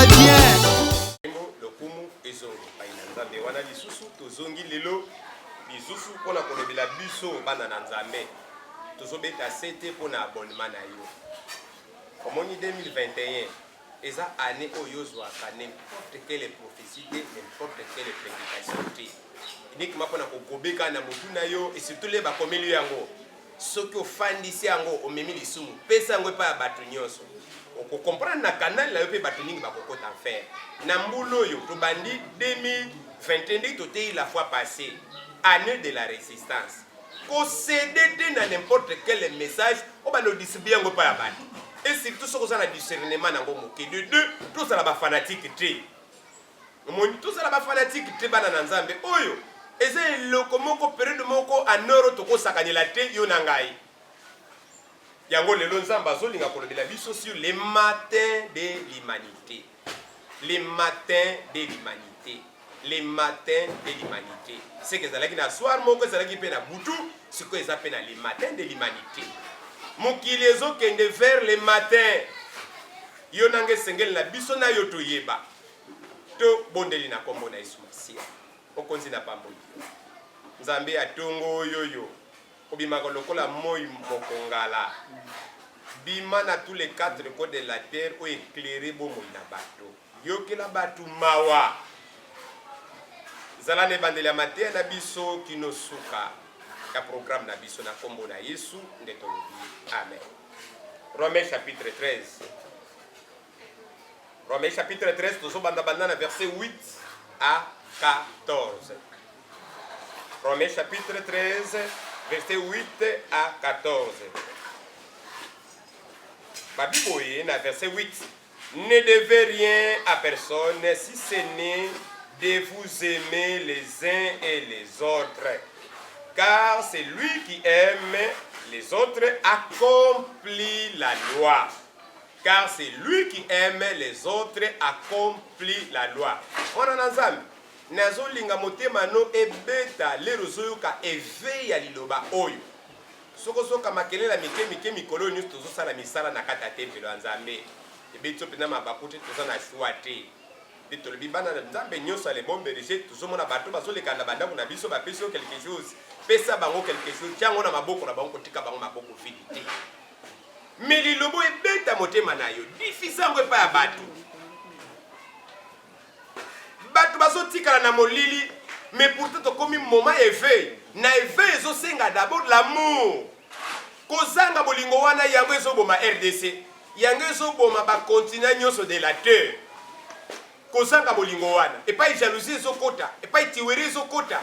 bien. Lokumu ezongi paina nzambe wana lisusu tozongi lelo lisusu pona kolobela biso bana na nzambe tozobeta sete pona abonnement na yo omoni 2021 eza année oyo ozwaka n'importe quelle prophétie n'importe quelle prédication te uniquement pona kokobeka na motu na yo et surtout le bakomeli yango soki ofandisi yango omemi lisumu pesa yango epa ya bato nyonso oko comprendre na canal la yo pe bato ningi bakokota en faire na mbulu oyo tobandi 2021 totei la fois passée année de la résistance concéder na n'importe quel message o bano distribuer yango pa ya bato et surtout soki oza na discernement nango moke de deux tozala bafanatique te omoni tozala bafanatique te bana na nzambe oyo eza eloko moko période moko anoro tokosakanyela te yo na ngai yango lelo nzambe azolinga kolobela biso sur les matins de l'humanité les matins de l'humanité les matins de l'humanité c'est que ezalaki na soir moko ezalaki mpe na butu sikoyo eza mpe na les matins de l'humanité mokili ezokende vers les matins yo nanga esengeli na biso na yo toyeba tobondeli na kombo na Yesu Masiya okonzi na pamboli nzambe atongo oyoyo obimaka lokola moi mokongala bima na tous les quatre coins de la terre o éclairer bomoi na bato yokela bato mawa zala ne bandeli ya mateya na biso kino suka ka programme na biso na kombo na Yesu nde tolobi amen. Romains chapitre 13 Romains chapitre 13 tozobanda banda na verset 8 à 14. Romains chapitre 13 verset 8 à 14. Babiboye na verset 8. Ne devez rien à personne si ce n'est de vous aimer les uns et les autres. Car c'est lui qui aime les autres accomplit la loi. Car c'est lui qui aime les autres accomplit la loi. On en ensemble. Nazo linga motema no ebeta lero zoyoka eve ya liloba oyo soko soka makelela mike mikolo nyuso tozosala misala na kata tempelo ya nzambe ebetso pena mabakuti tozana shwa te bitolobi bana na nzambe nyuso ale bombe reje tozomona bato bazoleka na bandako na biso bapesi yo quelque chose pesa bango quelque chose tiango na maboko na bango kotika bango maboko vidi te mais lilobo ebeta motema na yo difisango epa ya bato bato bazotikala na molili mais pourtant tokomi moment éveil na éveil ezosenga d'abord l'amour kozanga bolingo wana yango ezoboma RDC yango ezoboma bakontina nyonso de la terre kozanga bolingo wana epai jalousie ezokota epai tiweri ezokota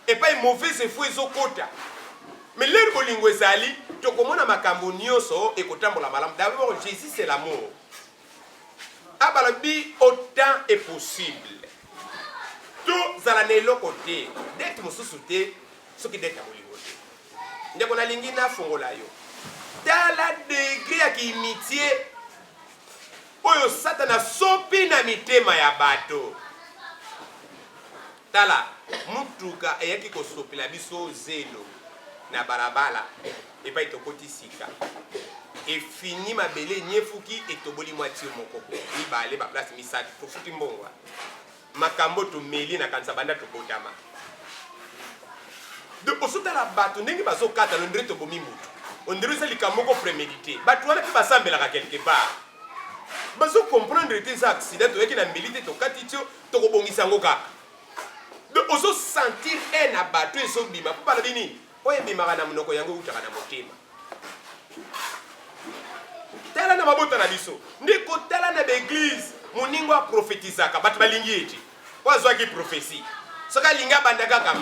epai mauvaise foi ezokota mais leur bolingo ezali tokomona makambo nyonso ekotambola malamu d'abord Jésus c'est l'amour abalobi autant est possible tout zala na eloko te dete mosusu te soki dete ya bolingo te ndeko nalingi nafongola yo tala degré ya kiimitie oyo satana sopi na mitema ya bato tala mutuka eyaki kosopela biso zelo na balabala epai tokoti sika efini mabele nyefuki etoboli mwati moko mibale baplace misatu tofuti mbongwa makambo tumeli na kanisa banda tokotama de osutala bato ndenge bazokata no ndire tobomi mutu ondire eza likambo moko prémédité bato wana mpe basambelaka quelque part bazo comprendre te eza accident toyaki na mbeli te tokati tio tokobongisa yango kaka de ozosentir e na bato ezobima mpo balobi nini oyo ebimaka na monoko yango eutaka na motema tala na mabota na biso nde kotala na baeglise moningo aprofetizaka bato balingi ete po azwaki prophétie soki alingi abanda kaka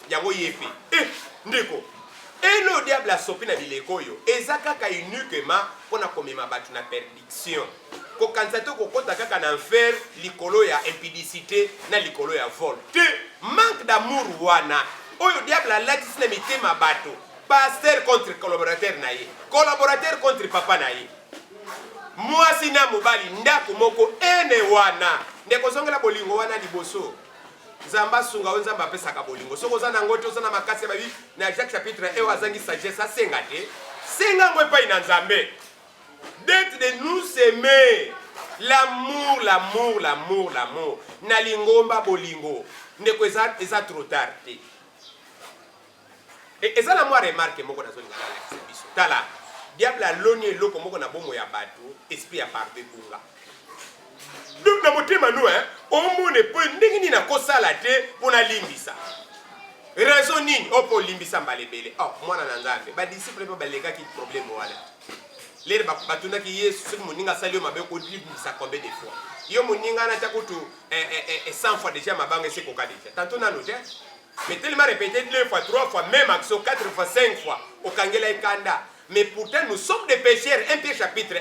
yango ye mpe ndeko eno diable asopi na bileko oyo eza kaka uniquement mpona komema bato na perdiction kokanisa te kokota kaka na enfer likolo ya impudicité na likolo ya vol te manque d'amour wana oyo diable alatisi na mitema bato pasteur contre collaborateur na ye collaborateur contre papa na ye mwasi na mobali ndako moko ene wana ndeko zongela bolingo wana liboso nzamba sunga o nzamba apesaka bolingo soko oza nango te oza na makasi ya babi na Jacques chapitre 1 azangi sagesse asenga te senga ngo epai na nzambe d'être de nous aimer L'amour, l'amour, l'amour, l'amour. Nalingomba bolingo. Ndeko eza trop tard. Et ça la moi remarque moko na zone ngala la biso. Tala. Diable a loni eloko moko na bomo ya bato, esprit ya parbe bunga. Donc na motema nous hein, omone po ndenge ni na kosala te pona limbisa. Raison nini opo limbisa mbalebele. Oh, mwana na nzambe, ba disciple pe balega ki problème wala. Lere batuna ki Yesu moninga sali yo mabe ko limbisa combien de fois. Yo moninga na takutu 100 fois déjà mabanga se koka déjà. Tantôt na note. Mais tellement répété 2 fois, 3 fois, même action 4 fois, 5 fois au Kangela et Kanda. Mais pourtant nous sommes des pécheurs. 1 Pierre chapitre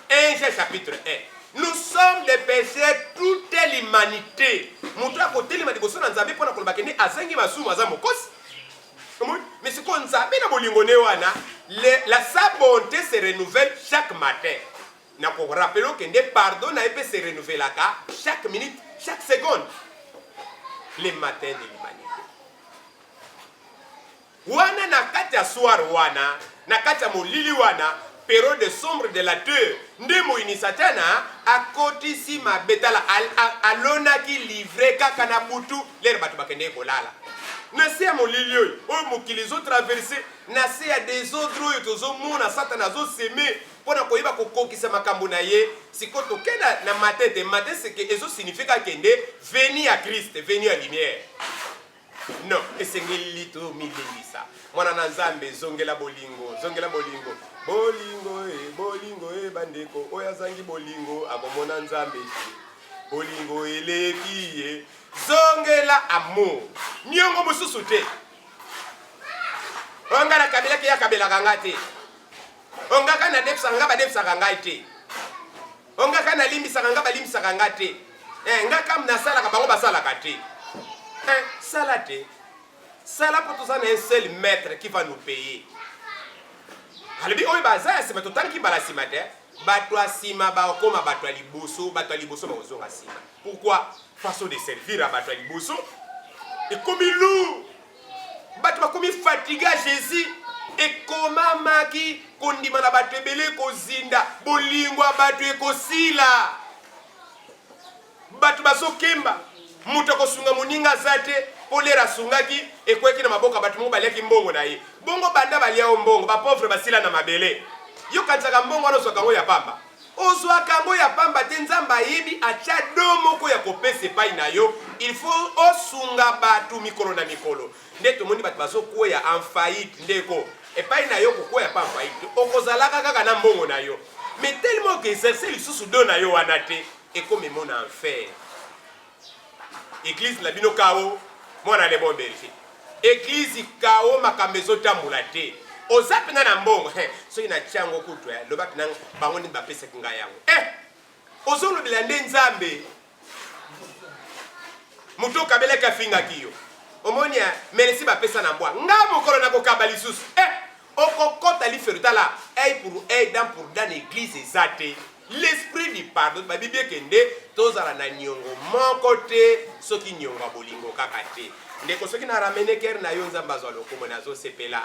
1. 1 Jean chapitre 1. Nous sommes des pécheurs, toute l'humanité. Moutra côté les madiboso na nzambe pona kolobakene asengi masumu aza mokosi. Mais c'est qu'on nzambe na bolingone wana, sa bonté se renouvelle chaque matin. Na ko rappelons que des pardons na peut se renouveler chaque minute, chaque seconde. Les matins de l'humanité. Wana na kati ya soir wana, na kati ya molili wana, période sombre de la terre, ndemo inisatana akotisi mabetala alona ki livre kaka na butu lere batu bakende kolala. Na se ya molili oyo, oyo mokili zo traverser, na se ya des autres oyo tozo mona satana zo seme pona koyeba kokokisa makambo na ye, sikoto kenda na matete, matete c'est que ezo signifie kende venir à Christ, venir à lumière. Non, esengeli to milingisa. Mwana na nzambe zongela bolingo, zongela bolingo. Bolingo bandeko, oya zangi bolingo, akomona nzambe. Bolingo elekiye, zongela amour. Nyongo mususu te. Onga na kabila ki ya kabila kangate. Onga kana depsa ngaba depsa kangate. Onga kana limbisa ngaba limbisa kangate. Ngaka mna sala ka bango basala kate. Salate. Sala pour tout ça, un seul maître qui va nous payer. Alibi oyi baza c'est tout temps qui bala simate. Batwa sima ba koma batwa liboso ba ozonga sima. Pourquoi? Façon de servir à batwa liboso. Et comme lourd. Batwa comme fatigué Jésus et comment maki kondima na batwe bele ko zinda bolingwa batwe ko sila. Batwa baso kemba. Muta kosunga muninga zate polera sungaki ekweki na maboka batu mo baliaki mbongo na ye bongo banda balia mbongo ba pauvre basila na mabele yo kanzaka mbongo wana soka ya pamba ozwa kango ya pamba te nzamba yibi acha domo ko ya kopese pai na yo il faut osunga batu mikolo na mikolo ndeto moni batu baso ko ya en faillite ndeko epai na yo ko ya pamba faillite okozalaka kaka na mbongo na yo mais tellement que exercer lisusu do na yo wana te et comme mon enfer. Église la bino kao mwana le bon berger. Église kao makamezo tambula te. Ozapena na mbongo so ina chango kutwa loba pina bango ni bapesa kinga yango. Ozolo bilande nzambe. Muto kabele ka finga kiyo. Omonia merci bapesa na mbwa. Ngamo kolo na kokaba lisusu. Okokota li ferutala dans l'église ezate. L'esprit du pardon, la Bible kende tozala na nyongo moko te soki nyongo bolingo kaka te. Ndeko soki na ramene ker na yo nzamba zo lokomo na zo sepela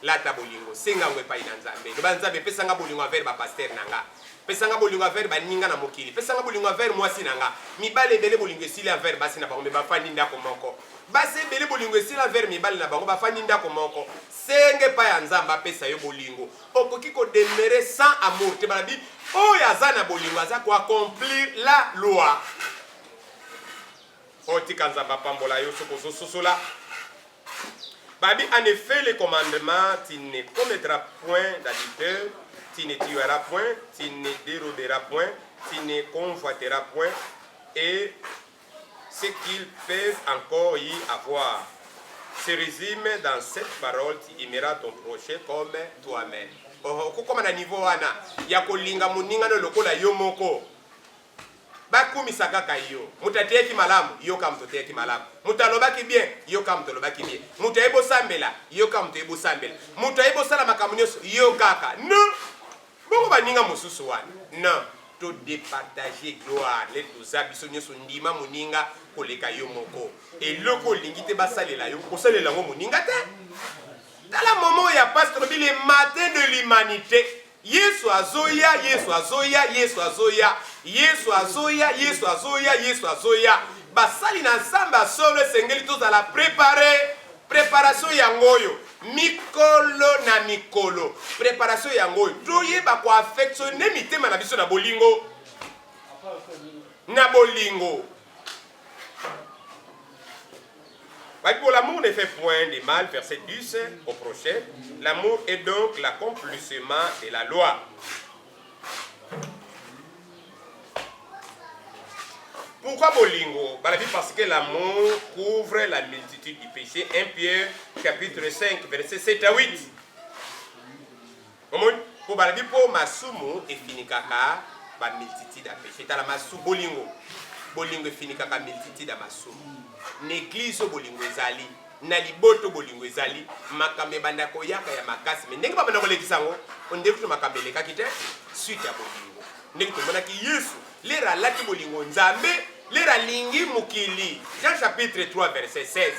lata bolingo senga ngwe pai na nzambe. Loba nzambe pesanga bolingo vers ba pasteur nanga. Pesanga bolingo vers ba ninga na mokili. Pesanga bolingo vers mwasi nanga. Mibale bele bolingo esili vers basi na bango me ba fandi ndako moko. Basi bele bolingo esili vers mibale na bango ba fandi ndako moko. Senge pa ya nzamba pesa yo bolingo. Okoki ko demeurer sans amour te balabi. Oh yazana bolingo aza ko accomplir la loi. Oti kanzamba pambola yo soko sosola. Babi en effet les commandements tu ne commettras point d'adultère, tu ne tueras point, tu ne déroberas point, tu ne convoiteras point et ce qu'ils peuvent encore y avoir. Se résume dans cette parole, tu aimeras ton prochain comme toi-même. Comme na niveau wana ya kolinga muninga no lokola yo moko bakumisa kaka yo mutateki malamu yo kama mtoteki malamu mutalobaki bien yo kama mtolobaki bien mutaibo sambela yo kama mtaibo sambela mutaibo sala makamunyoso yo kaka no bongo baninga mususu wana non to départager gloire les deux abisonya so ndima muninga koleka yo moko eloko lingite basalela yo kosalela ngo muninga te. Dans le moment où il y a pas le matin de l'humanité, Yesu azoya, Yesu azoya, Yesu azoya, Yesu azoya, Yesu azoya, Yesu azoya. Basali na samba solo sengeli toza la préparation yangoyo. Mikolo na mikolo. Préparation yangoyo. Toye ba ko affectionner mitema na biso na bolingo. Na bolingo. Pour l'amour ne fait point de mal, verset 10 au prochain. L'amour est donc l'accomplissement de la loi. Pourquoi bolingo? Parce que l'amour couvre la multitude du péché. 1 Pierre chapitre 5 verset 7 à 8. Pour masumu et finikaka ba multitude à péché. Tala masu bolingo. Bolingo finikaka multitude à masumu. N'église bolingo ezali na liboto bolingo ezali makambe bandako yaka ya makasi mais ndenge babana kolekisa ngo onde kutu makambe leka kite suite ya bolingo ndenge tomona ki Yesu lera lati bolingo nzambe lera lingi mukili. Jean chapitre 3 verset 16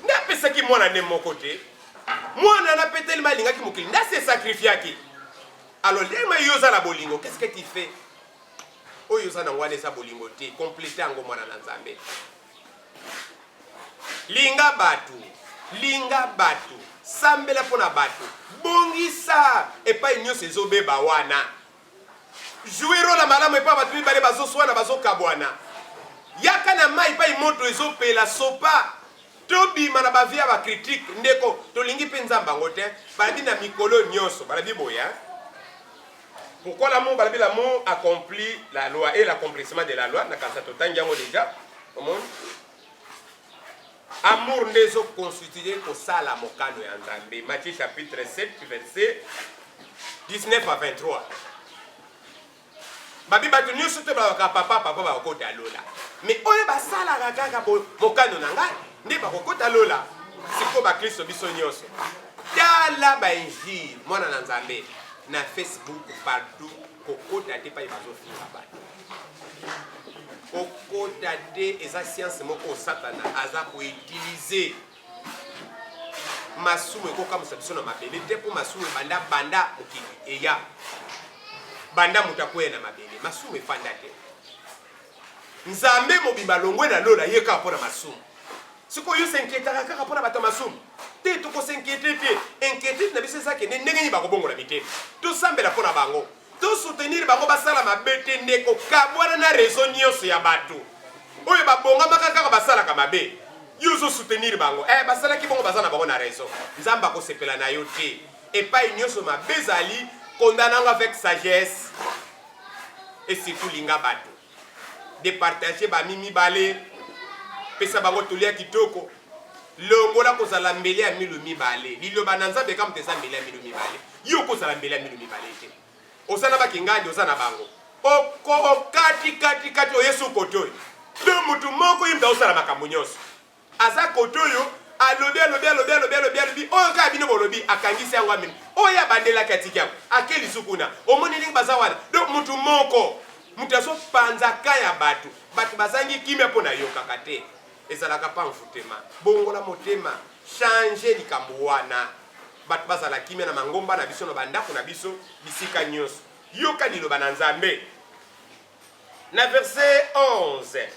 nda pesa ki mwana ne mokote mwana na peteli malinga ki mukili nda se sacrifier ki alors lema yoza la bolingo qu'est-ce que tu fais oyoza na ngwane sa bolingo te compléter ngo mwana na nzambe. Linga batu, sambela pona batu, bongisa, epai nyonso ezobeba wana. Jouero la malamu epai batu mibale bazoswana bazokabwana. Yaka na mai epai moto ezopela sopa. Tobima na bavia ba critique ndeko tolingi pe nzamba ngo te, balabi na mikolo nyonso, balabi boya. Pourquoi l'amour? Balabi l'amour accomplit la loi et l'accomplissement de la loi, na kansa totangi yango déjà. Au monde. Amour nezo constitué pour ça la mokano ya nzambe. Matthieu chapitre 7 verset 19 à 23. Babi batu nyonso te ba papa ba kota lola. Mais oyo ba sala kaka mokano na ngai nde ba kota lola. Siko ba Kristo biso nyonso. Tala ba injili mwana na nzambe na Facebook partout kokota te pa bazo finga batu. Okota te eza science moko satana aza ko utiliser masumu ekoka musabiso na mabele te po masumu banda mokili eya banda mutakoya na mabele masumu efanda te nzambe mobimba longwe na lola yeka pona masumu siko yo s'inquiétera kaka pona bata masumu te to ko s'inquiéter te inquiétude na biso ezake ndenge ni bakobongo na mitema to sambela pona bango to soutenir bango basala mabete ndeko kabwana na raison nyonso ya bato oyo babonga makaka basala ka mabe yuzo soutenir bango basala ki bongo basala bango na raison nzamba ko sepela na yo te epai nyonso mabezali condamnant avec sagesse et surtout linga bato de partager ba mimi balé pesa bango tolia kitoko longola ko zala mbele ya milu mibale lilo bananza be kam teza mbele ya milu mibale yo ko zala mbele ya milu mibale te osana bakingandi osana bango oko kati oyesu kotoyo do mutu moko yimba osala makambo nyonso aza kotoyo alobi oyo kaka bino bolobi akangisi yango amini oyo abandelaki atiki yango akeli sukuna omoni ndenge baza wana do mutu moko mutu azopanzaka ya bato bazangi kimia mpo na yokaka te ezalaka pa mfutema bongola motema change likambo wana bato bazala kimia na mangomba na biso na bandako na biso bisika nyonso yoka liloba na nzambe na verset 11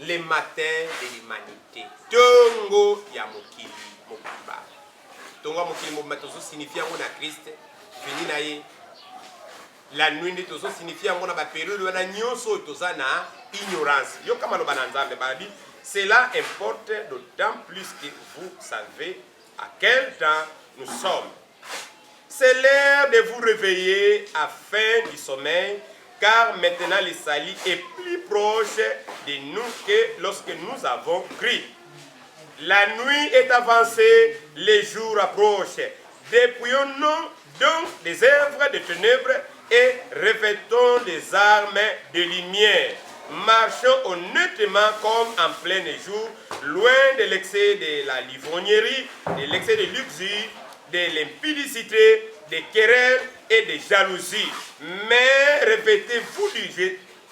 le matin de l'humanité tongo ya mokili mokuba tongo ya mokili mokuba tozo signifie yango na Christ veni na ye la nuit nde tozo signifie yango na baperiode wana nyonso toza na ignorance yoka maloba na nzambe babi cela importe d'autant plus que vous savez à quel temps nous sommes. C'est l'heure de vous réveiller afin du sommeil, car maintenant le salut est plus proche de nous que lorsque nous avons cru. La nuit est avancée, le jour approche. Dépouillons-nous donc des œuvres de ténèbres et revêtons des armes de lumière. Marchons honnêtement comme en plein jour, loin de l'excès de la livrognerie, de l'excès de luxure, de l'impudicité, des querelles et des jalousies. Mais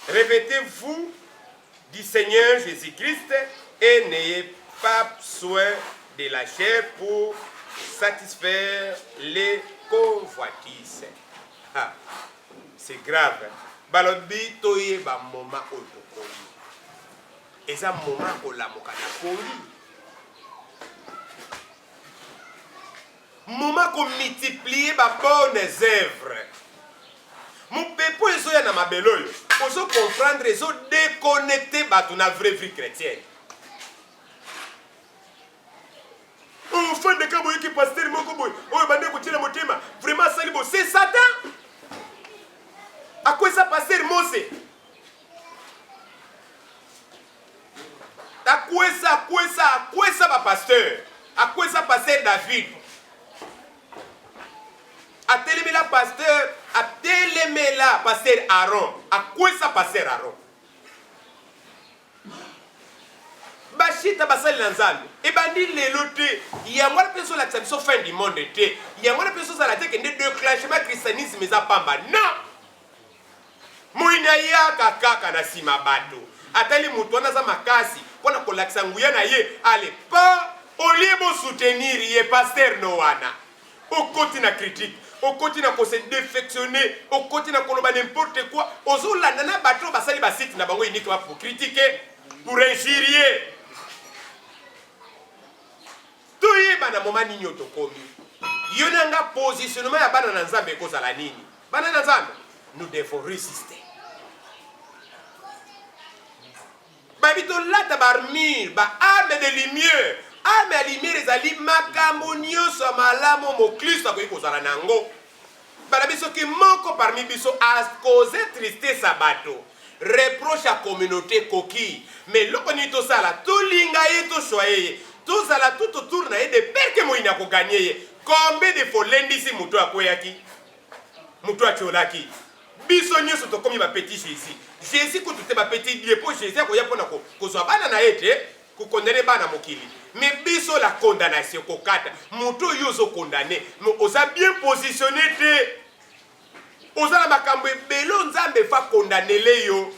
revêtez-vous du Seigneur Jésus-Christ et n'ayez pas soin de la chair pour satisfaire les convoitises. c'est grave. Balobi toye ba moment otokoli. Eza moment kolamuka na koli. Moment qu'on multiplie ba bonnes œuvres. Mon pepo ezo ya na mabeloyo. Ozo comprendre ezo déconnecter ba ton vraie vie chrétienne. Enfin de kabo yiki pasteur moko boy. Oyo bande ko tira motema. Vraiment salibo c'est Satan. À quoi ça pasteur Mose? À quoi ça ba pasteur? À quoi ça pasteur David? A télémela pasteur, a télémela pasteur Aaron. À quoi ça pasteur Aaron? Bachita basali lanzambe. Et bandi lelote. Il y a moi la personne la tsabiso fin du monde était. Il y a moi la personne ça la tête que ne déclenchement christianisme za pamba. Non. Moina ya kaka na sima bato. Atali mutu wana za makasi. Pona kolakisa nguya na ye. Allez, pas au lieu de soutenir ye pasteur Noana. Au côté na critique. Au côté na se défectionner, au côté na koloba n'importe quoi, ozo la nana bato basali basite na bango uniquement pour critiquer, pour injurier. Tout y bana moment nini otokomi. Yonanga positionnement ya bana nzambe ko zala nini. Bana nzambe, nous devons résister. Babito lata barmir, ba arme de lumière. Ah, mais lumière ezali makambo nyonso malamu mo Kristo akoki kozala nango. Bala biso ki moko parmi biso a causé tristesse à bato. Reproche à communauté koki. Mais loko ni to sala, to linga ye to choye. To sala tout autour na ye de perke moina ko gagner. Combien de folendi si muto akoyaki? Muto acholaki. Biso nyonso to komi ba petit Jésus. Jésus ko tout ba petit Dieu pour Jésus ko ya pona ko kozwa bana na ete. Kukondane bana mokili. Mais biso la condamnation kokata. Muto yozo condamné. Mais osa bien positionné te. Osa la makambo belo nzambe fa condamné le yo.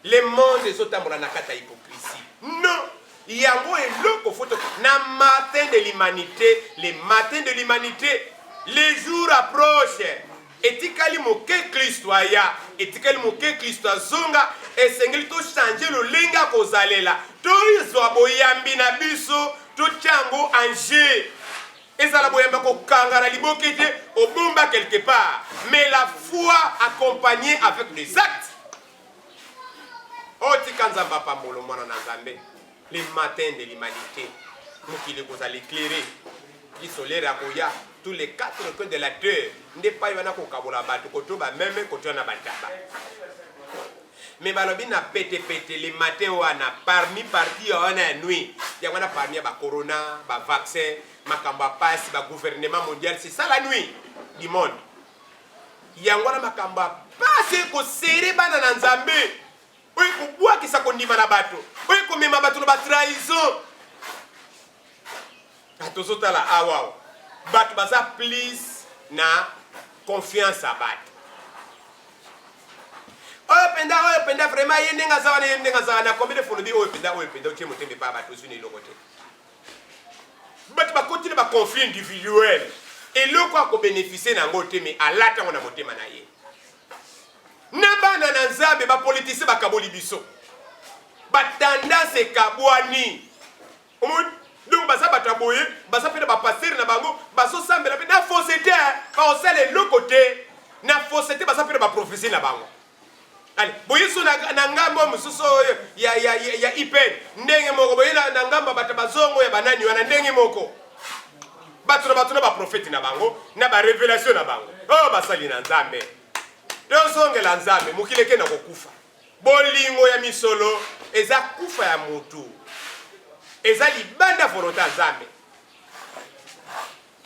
Le monde ezotambola na kata hypocrisie. Non. Yango eloko photo na matin de l'humanité, les matins de l'humanité, les jours approchent. Etikali moke Kristo aya, etikali moke Kristo azonga, esengeli to changer lo lenga kozalela. To izwa boyambi na biso, to chango anje. Ezala boyamba ko kangara libokete, obomba quelque part. Mais la foi accompagnée avec les actes. Oti kanzamba pambolo mwana na Nzambe. Les matins de l'humanité. Mokili kozala éclairé. Qui solaire akoya. Tous les quatre coins de la terre, n'est pas yana ko kabola bato ko to ba même ko to na bataba. Mais balobi na pété les matins wana parmi parti wana nuit. Ya wana parmi ba corona, ba vaccin, makamba passe, ba gouvernement mondial, c'est ça la nuit du monde. Ya wana makamba passe ko serrer bana na Nzambe. Oyi ko bua ki sa ko ndima na bato. Oyi ko mema bato no ba trahison. Atozota la awa. Bat baza please na confiance à bat. Oyo penda vraiment yendenga zawa na combien de fois dit oyo penda otie motembe pa bat osuni lokote. Bat ba continue ba conflit individuel. Et loko ko bénéficier na ngote mais alata ngona motema na ye. Na bana na Nzambe ba politicien ba kaboli biso. Ba tendance kabwani. Donc baza bataboye, baza pena ba passer na bango, baso sambela na fausseté, ba osale le côté, na fausseté baza pena ba prophétie na bango. Allez, boye so na ngambo mususo ya ipen, ndenge moko boye na ngamba batabazongo ya banani wana ndenge moko. Batu na ba prophète na bango, na ba révélation na bango. Oh basali na Nzambe. Dozonge la Nzambe mukileke na kokufa. Bolingo ya misolo eza kufa ya mutu. Ezali banda volonté Nzambe.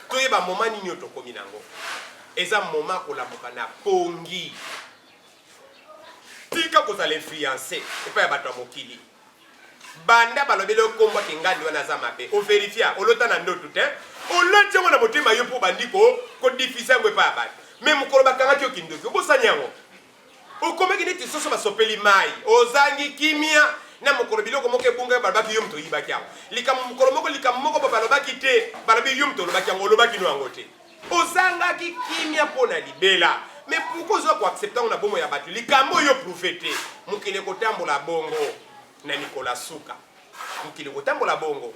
Toyeba moment nini otokomi nango. Eza moment kolamuka na pongi. Tika kozala influencer epa ya bato ya mokili. Banda balobele okomba kingandi wana za mabe. O verifia olota na ndoto te. Oloti ngo na motema yo po bandiko ko difficile ngo epa ya bato. Mais mukolo bakanga kyo kindoki. Obosanyango. Okomeki neti soso basopeli mai. Ozangi kimia. Na mokolo biloko moke bunga balobaki yo mto yibaki yango. Lika mokolo moko lika moko balobaki te, balobi yo mto lobaki yango lobaki no yango te. ozanga ki kimia pona libela. Mais pourquoi vous acceptez on a bon ya batu likambo yo prophète mukile kotambola bongo na Nicolas Souka mukile kotambola bongo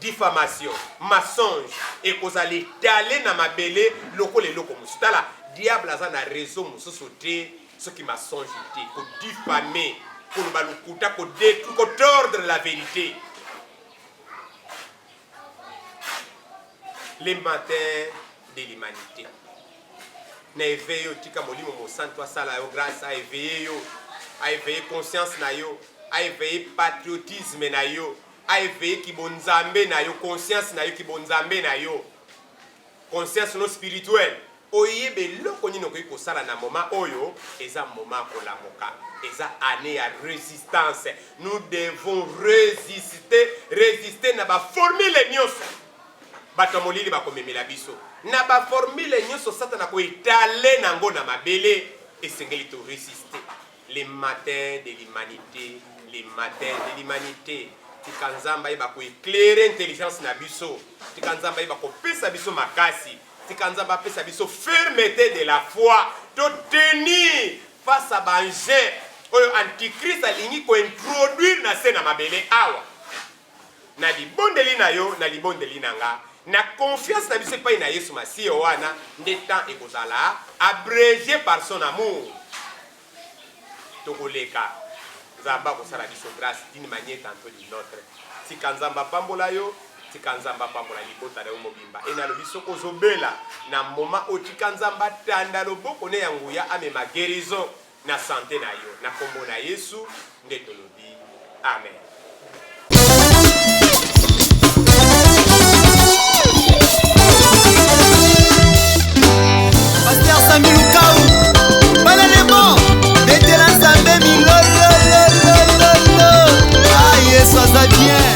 diffamation mensonge et kozali d'aller na mabele loko le loko musutala diable aza na réseau mususu te ce qui m'a songé ko diffamer ko balukuta ko détruire ko tordre la vérité. Les matins de l'humanité na éveillé yo tika molimo mo santo asala yo grâce à éveiller yo a éveiller conscience na yo a éveiller patriotisme na yo a éveiller kibonzambe na yo conscience na yo kibonzambe na yo conscience no spirituelle oyebe loko nino ko kosala na moment oyo eza moment ko la moka eza année ya résistance. Nous devons résister na ba formule nyonso bato molili bakomemela biso na ba formule nyonso satana ko étaler nango na mabele esengeli to résister. Les matins de l'humanité, les matins de l'humanité tikanzamba iba ko éclairer intelligence na biso tikanzamba iba ko pesa biso makasi tikanzamba pesa biso fermeté de la foi to tenir face à danger oyo antichrist alingi ko introduire na scène na mabele awa na libondeli na yo na libondeli nanga na confiance na biso pa na Yesu Masiya wana nde temps ekozala abrégé par son amour tokoleka zamba kosala biso grâce d'une manière tantôt d'une autre tikanzamba pambola yo tikanzamba pambola libota na yo mobimba ena lobi soko zobela na moment o tikanzamba tanda loboko ne yanguya amema guérison na santé na yo na kombo na Yesu nde tolobi amen.